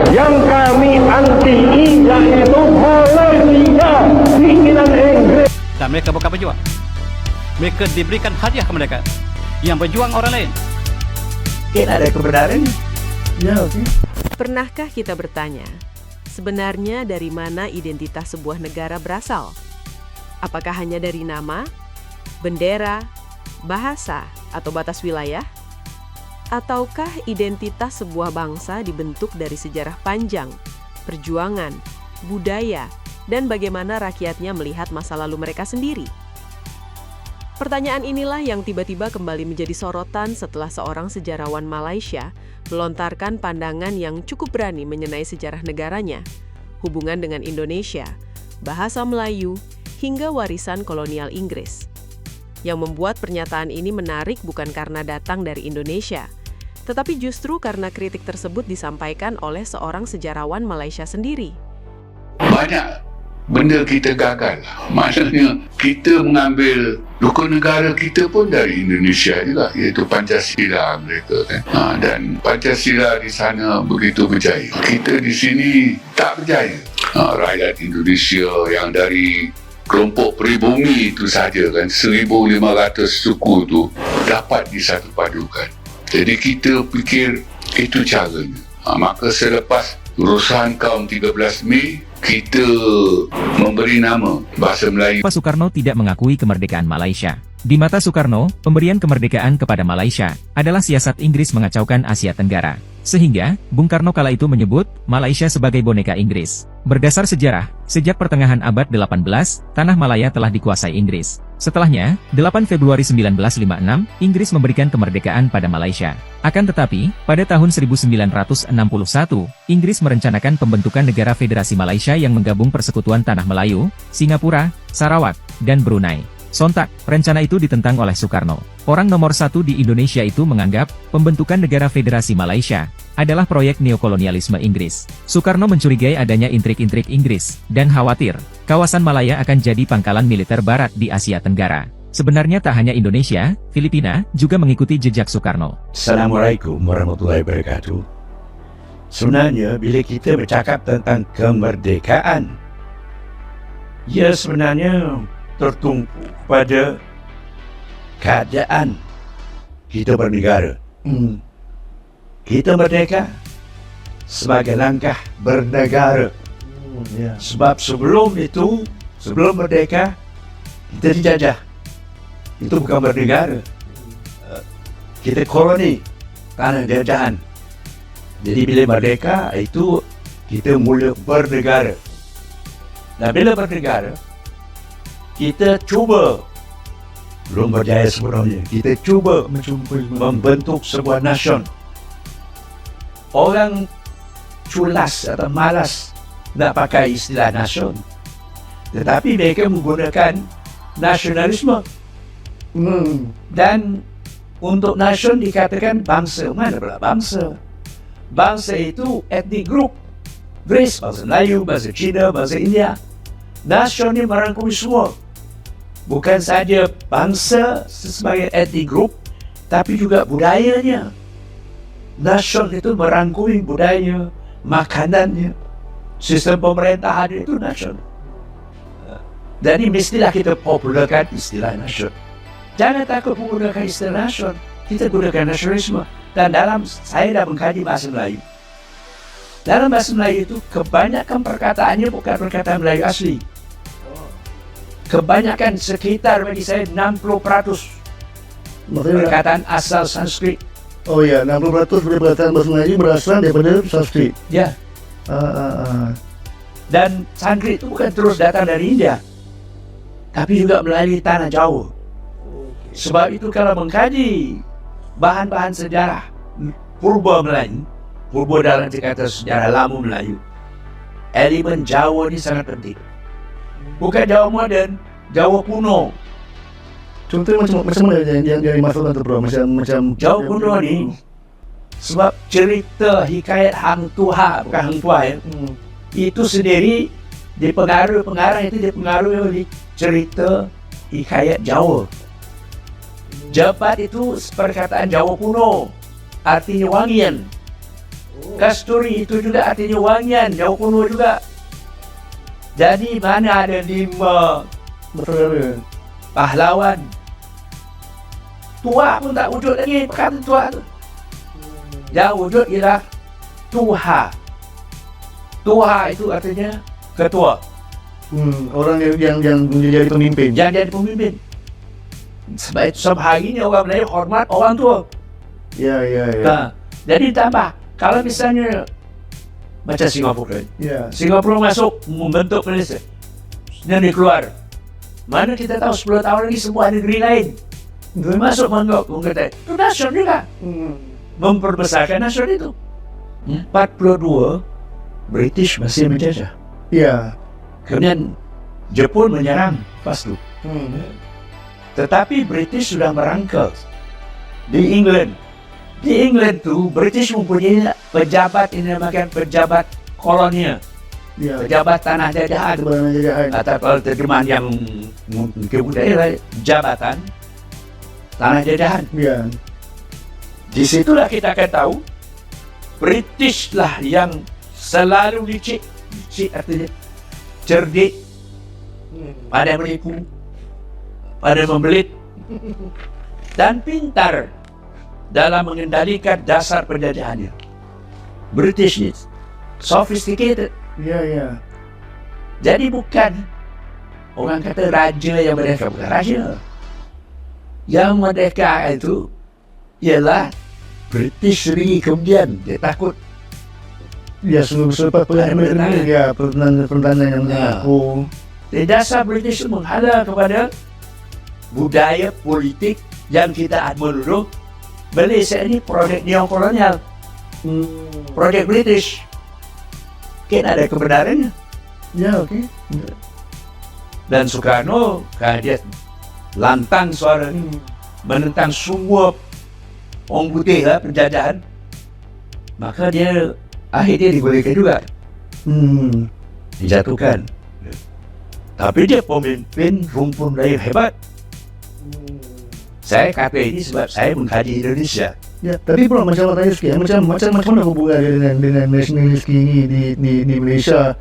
Yang kami anti yaitu Malaysia, keinginan Inggris. Dan mereka bukan berjuang. Mereka diberikan hadiah ke mereka. Yang berjuang orang lain. Mungkin ada kebenarannya. Ya, oke. Pernahkah kita bertanya, sebenarnya dari mana identitas sebuah negara berasal? Apakah hanya dari nama, bendera, bahasa, atau batas wilayah? Ataukah identitas sebuah bangsa dibentuk dari sejarah panjang, perjuangan, budaya, dan bagaimana rakyatnya melihat masa lalu mereka sendiri? Pertanyaan inilah yang tiba-tiba kembali menjadi sorotan setelah seorang sejarawan Malaysia melontarkan pandangan yang cukup berani mengenai sejarah negaranya, hubungan dengan Indonesia, bahasa Melayu, hingga warisan kolonial Inggris. Yang membuat pernyataan ini menarik bukan karena datang dari Indonesia, tetapi justru karena kritik tersebut disampaikan oleh seorang sejarawan Malaysia sendiri. Banyak benda kita gagal. Maknanya kita mengambil rukun negara kita pun dari Indonesia juga, iaitu Pancasila mereka kan. Dan Pancasila di sana begitu berjaya. Kita di sini tak berjaya. Rakyat Indonesia yang dari kelompok peribumi itu saja kan, 1,500 suku tu dapat disatu padukan. Jadi kita fikir itu caranya. Maka selepas urusan kaum 13 Mei, kita memberi nama bahasa Melayu. Pak Soekarno tidak mengakui kemerdekaan Malaysia. Di mata Soekarno, pemberian kemerdekaan kepada Malaysia adalah siasat Inggris mengacaukan Asia Tenggara. Sehingga, Bung Karno kala itu menyebut Malaysia sebagai boneka Inggris. Berdasar sejarah, sejak pertengahan abad 18, tanah Malaya telah dikuasai Inggris. Setelahnya, 8 Februari 1956, Inggris memberikan kemerdekaan pada Malaysia. Akan tetapi, pada tahun 1961, Inggris merencanakan pembentukan negara Federasi Malaysia yang menggabung Persekutuan Tanah Melayu, Singapura, Sarawak, dan Brunei. Sontak, rencana itu ditentang oleh Soekarno. Orang nomor satu di Indonesia itu menganggap, pembentukan negara Federasi Malaysia adalah proyek neokolonialisme Inggris. Soekarno mencurigai adanya intrik-intrik Inggris, dan khawatir, kawasan Malaya akan jadi pangkalan militer barat di Asia Tenggara. Sebenarnya tak hanya Indonesia, Filipina juga mengikuti jejak Soekarno. Assalamualaikum warahmatullahi wabarakatuh. Sebenarnya, bila kita bercakap tentang kemerdekaan, ia sebenarnya tertumpu pada keadaan kita bernegara. Kita merdeka sebagai langkah bernegara. Sebab sebelum itu, sebelum merdeka, kita dijajah. Itu bukan bernegara. Kita koloni, tanah jajahan. Jadi bila merdeka, itu kita mula bernegara. Dan bila bernegara, kita cuba, belum berjaya sebenarnya, kita cuba membentuk sebuah nation. Orang culas atau malas nak pakai istilah nation, tetapi mereka menggunakan nasionalisme. Dan untuk nation dikatakan bangsa. Mana pula bangsa? Bangsa itu ethnic group, race, bahasa Melayu, bahasa Cina, bahasa India. Nation ini merangkumi semua. Bukan saja bangsa sebagai ethnic group, tapi juga budayanya. Nation itu merangkumi budaya, makanannya, sistem pemerintahan itu nation. Jadi mestilah kita popularkan istilah nation. Jangan takut menggunakan istilah nation. Kita gunakan nasionalisme. Dan saya dah mengkaji bahasa Melayu. Dalam bahasa Melayu itu kebanyakan perkataannya bukan perkataan Melayu asli. Kebanyakan sekitar bagi saya 60% perkataan asal Sanskrit. Oh ya, 60% dari perkataan bahasa Melayu berasal daripada Sanskrit. Ya. Dan Sanskrit itu bukan terus datang dari India, tapi juga melalui tanah Jawa. Sebab itu kalau mengkaji bahan-bahan sejarah purba Melayu, purba dalam kata sejarah lama Melayu, elemen Jawa ini sangat penting. Bukan Jawa moden, Jawa kuno. Contohnya macam mana yang dimaksudkan tu bro? Macam Jawa kuno ni, sebab cerita hikayat Hang Tuah, bukan Hang Tuah ya, itu sendiri pengarang itu dipengaruhi oleh cerita hikayat Jawa. Jebat itu perkataan Jawa kuno, artinya wangian. Kasturi itu juga artinya wangian, jauh kuno juga. Jadi mana ada 5 Bersaudara. pahlawan tua pun tak wujud lagi perkataan tua tu. Yang wujud ialah Tuha. Tuha itu artinya ketua, Orang yang menjadi pemimpin. yang jadi pemimpin. Sebab itu sampai hari ini orang Melayu hormat orang tua. Ya. Nah, jadi tambah kalau misalnya macam Singapura, Ya. Singapura masuk membentuk Malaysia, dan dia keluar. Mana kita tahu 10 tahun lagi sebuah negeri lain masuk mengatakan itu nasional juga, memperbesarkan nasional itu. 42 British masih menjajah. Ya. Kemudian Jepun menyerang pas itu. Tetapi British sudah merangkul di England. Di England tu British mempunyai pejabat ini dinamakan pejabat kolonial, Ya. pejabat tanah jajahan. Sebenarnya jajahan. Atau kalau terjemahan yang kebudayaan jabatan tanah jajahan. Ya. Disitulah kita akan tahu British lah yang selalu licik artinya cerdik, pada menipu, pada membelit, dan pintar dalam mengendalikan dasar penjajahannya. British ni sophisticated. Ya. Jadi bukan orang kata raja yang merdeka, bukan raja. Yang merdeka itu ialah British sendiri, kemudian dia takut. Ya, selepas Pertentangan. ya pertentangan yang mengaku. Di dasar British itu menghala kepada budaya politik yang kita menuduh Malaysia ini projek neokolonial, projek British. Kan ada kebenarannya. Ya, okey. Dan Soekarno kan dia lantang suara menentang semua orang putih lah, penjajahan. Maka dia akhirnya dibolehkan juga, dijatuhkan. Tapi dia pemimpin rumpun Melayu hebat. Saya kata ini sebab saya mengkaji Indonesia. Ya, tapi bro, macam tanya sikit, macam mana hubungan dia dengan nasionalis ini di Malaysia?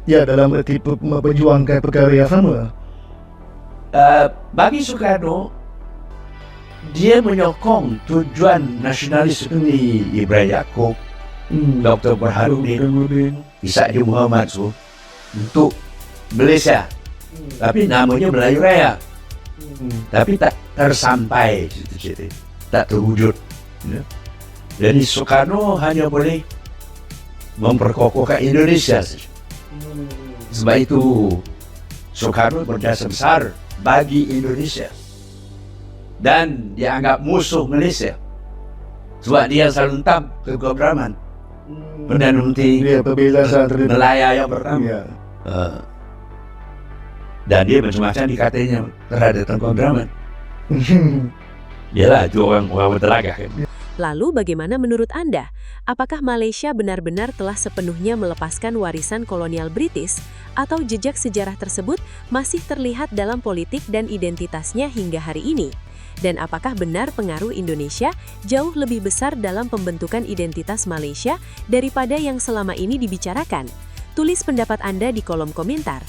Ya, dalam erti memperjuangkan perkara yang sama. Bagi Soekarno, dia menyokong tujuan nasionalis seperti Ibrahim Yaakob, Dr. Burhanuddin, Ishak Muhammad untuk Malaysia. Tapi namanya Melayu Raya. Tapi tak tersampai cita-cita, tak terwujud. Ya. Jadi Soekarno hanya boleh memperkokohkan Indonesia saja. Sebab itu Soekarno berjasa besar bagi Indonesia dan dianggap musuh Malaysia sebab dia selalu hentam kegobraman, Perdana Menteri Dia perbezaan antara Melaya yang pertama. Ya. Dan dia macam-macam dikatanya terhadap Tengku Abdul Yalah, itu orang bertelaga kan. Lalu bagaimana menurut Anda? Apakah Malaysia benar-benar telah sepenuhnya melepaskan warisan kolonial British atau jejak sejarah tersebut masih terlihat dalam politik dan identitasnya hingga hari ini? Dan apakah benar pengaruh Indonesia jauh lebih besar dalam pembentukan identitas Malaysia daripada yang selama ini dibicarakan? Tulis pendapat Anda di kolom komentar.